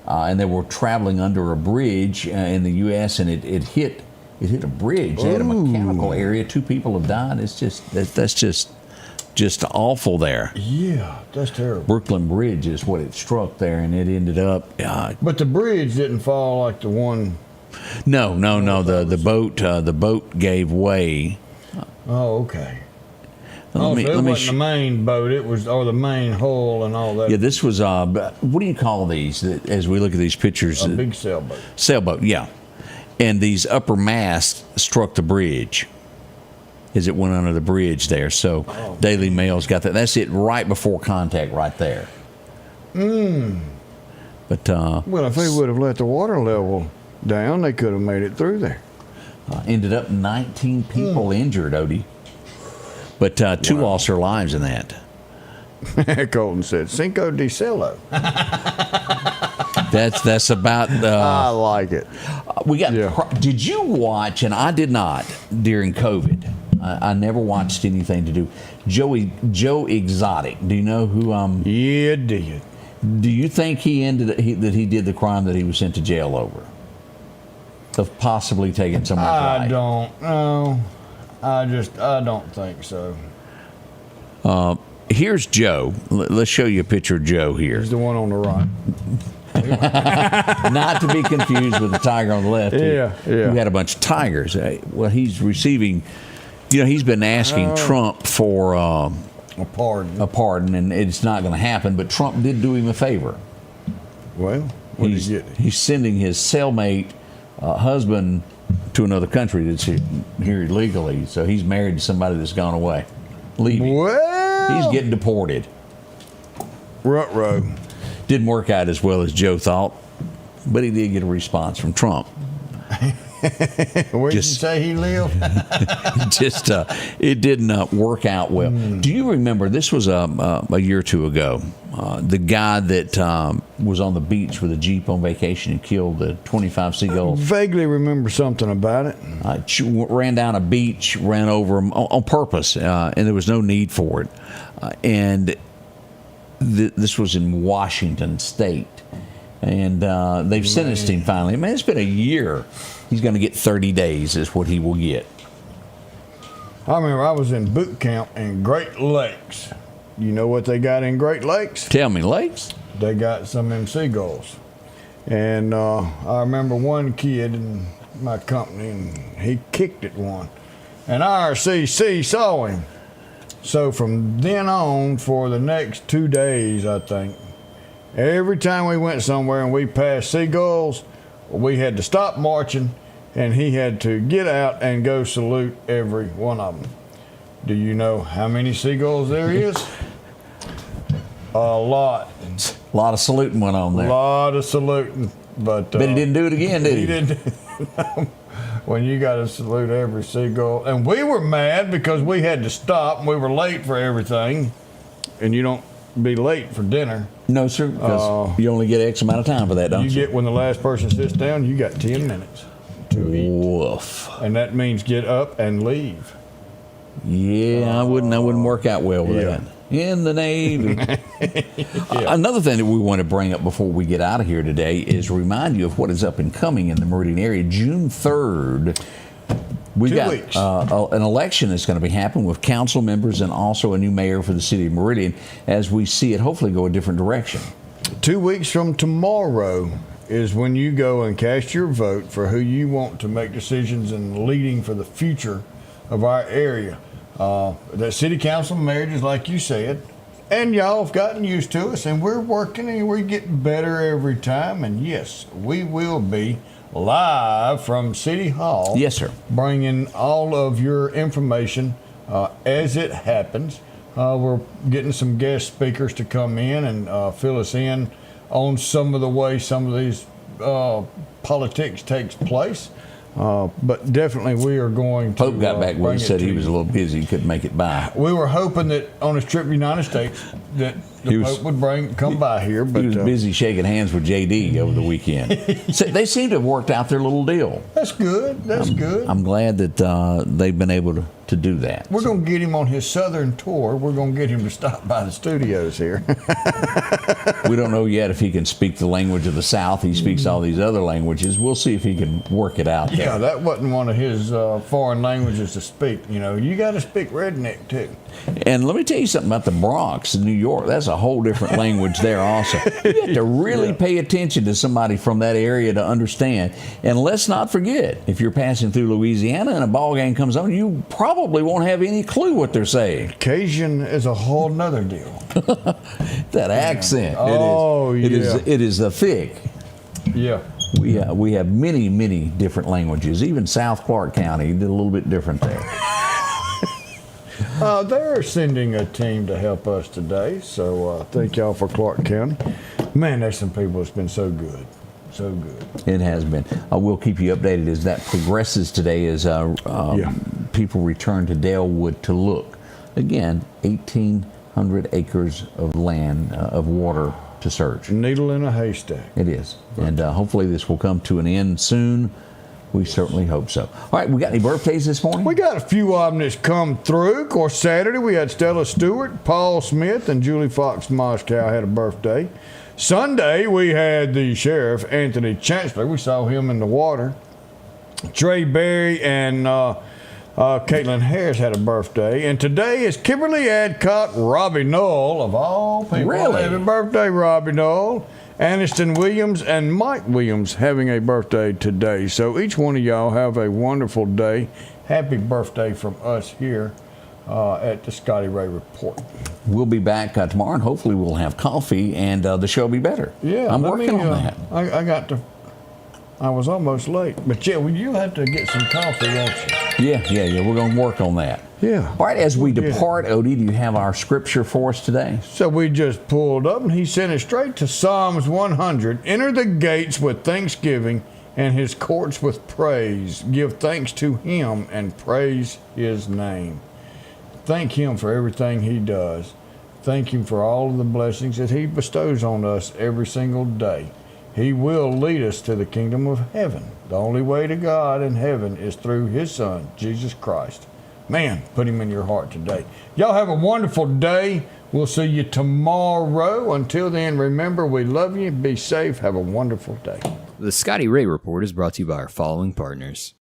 and they were traveling under a bridge in the U.S., and it hit a bridge. They had a mechanical area. 2 people have died. It's that's just awful there. Yeah, that's terrible. Brooklyn Bridge is what it struck there, and it ended up. But the bridge didn't fall like the one. No. The boat gave way. Oh, okay. Let So me it wasn't the main boat. It was the main hull and all that. Yeah, this was. What do you call these? As we look at these pictures, a big sailboat. Sailboat, yeah. And these upper masts struck the bridge. as it went under the bridge there. So Daily Mail's got that. That's it right before contact right there. But well, if they would have let the water level down, they could have made it through there. Ended up 19 people injured, Odie. But two lost their lives in that. Colton said, Cinco de Cielo. That's about. I like it. We got. Did you watch? And I did not during COVID. I never watched anything to do. Joe Exotic. Do you know who? Yeah, did. Do you think he did the crime that he was sent to jail over? Of possibly taking someone's life? I don't know. I don't think so. Here's Joe. Let's show you a picture of Joe here. He's the one on the right. Not to be confused with the tiger on the left. Yeah. Who had a bunch of tigers. Well, he's receiving, he's been asking Trump for a pardon, and it's not going to happen, but Trump did do him a favor. Well, what did he get? He's sending his cellmate husband to another country that's here illegally, so he's married to somebody that's gone away. Leaving. Well, he's getting deported. Ruh-roh. Didn't work out as well as Joe thought, but he did get a response from Trump. Where did you say he lived? It didn't work out well. Do you remember, this was a year or two ago, the guy that was on the beach with a Jeep on vacation and killed the 25 seagulls? I vaguely remember something about it. Ran down a beach, ran over them on purpose, and there was no need for it. And this was in Washington State. And they've sentenced him finally. Man, it's been a year. He's going to get 30 days is what he will get. I remember I was in boot camp in Great Lakes. You know what they got in Great Lakes? Tell me, lakes? They got some of them seagulls. And I remember one kid in my company, and he kicked at one. And RCC saw him. So from then on, for the next 2 days, I think, every time we went somewhere and we passed seagulls, we had to stop marching, and he had to get out and go salute every one of them. Do you know how many seagulls there is? A lot. A lot of saluting went on there. A lot of saluting. But he didn't do it again, did he? He didn't. When you got to salute every seagull. And we were mad because we had to stop, and we were late for everything. And you don't be late for dinner. No, sir, because you only get X amount of time for that, don't you? You get, when the last person sits down, you got 10 minutes to eat. Woof. And that means get up and leave. Yeah, I wouldn't work out well with that. In the Navy. Another thing that we want to bring up before we get out of here today is remind you of what is up and coming in the Meridian area. June 3rd, we've got an election that's going to be happening with council members and also a new mayor for the city of Meridian as we see it hopefully go a different direction. 2 weeks from tomorrow is when you go and cast your vote for who you want to make decisions and leading for the future of our area. The city council marriages, like you said, and y'all have gotten used to us, and we're working and we're getting better every time. And yes, we will be live from City Hall. Yes, sir. Bringing all of your information as it happens. We're getting some guest speakers to come in and fill us in on some of the way some of these politics takes place. But definitely we are going to. Pope got back where he said he was a little busy, couldn't make it by. We were hoping that on his trip to the United States that the Pope would come by here. But he was busy shaking hands with JD over the weekend. So they seem to have worked out their little deal. That's good. That's good. I'm glad that they've been able to do that. We're going to get him on his southern tour. We're going to get him to stop by the studios here. We don't know yet if he can speak the language of the South. He speaks all these other languages. We'll see if he can work it out there. Yeah, that wasn't one of his foreign languages to speak. You know, you got to speak redneck too. And let me tell you something about the Bronx in New York. That's a whole different language there also. You have to really pay attention to somebody from that area to understand. And let's not forget, if you're passing through Louisiana and a ball game comes on, you probably won't have any clue what they're saying. Cajun is a whole nother deal. That accent. Oh, it is thick. Yeah. We have many different languages. Even South Clark County did a little bit different there. They're sending a team to help us today, so thank y'all for Clark County. Man, there's some people that's been so good. So good. It has been. We'll keep you updated as that progresses today as people return to Dalewood to look. Again, 1,800 acres of land, of water to search. Needle in a haystack. It is. And hopefully this will come to an end soon. We certainly hope so. All right, we got any birthdays this morning? We got a few of them that's come through. Of course, Saturday we had Stella Stewart, Paul Smith, and Julie Fox Moscow had a birthday. Sunday we had the sheriff, Anthony Chancellor. We saw him in the water. Trey Berry and Caitlin Harris had a birthday. And today is Kimberly Adcock, Robbie Knoll, of all people. Really? Happy birthday, Robbie Knoll. Aniston Williams and Mike Williams having a birthday today. So each one of y'all have a wonderful day. Happy birthday from us here at the Scotty Ray Report. We'll be back tomorrow, and hopefully we'll have coffee, and the show will be better. Yeah, I'm working on that. I was almost late. But yeah, well, you have to get some coffee, won't you? Yeah. We're going to work on that. Yeah. All right, as we depart, Odie, do you have our scripture for us today? So we just pulled up, and he sent it straight to Psalms 100. Enter the gates with thanksgiving and his courts with praise. Give thanks to him and praise his name. Thank him for everything he does. Thank him for all of the blessings that he bestows on us every single day. He will lead us to the kingdom of heaven. The only way to God in heaven is through his son, Jesus Christ. Man, put him in your heart today. Y'all have a wonderful day. We'll see you tomorrow. Until then, remember, we love you. Be safe. Have a wonderful day. The Scotty Ray Report is brought to you by our following partners.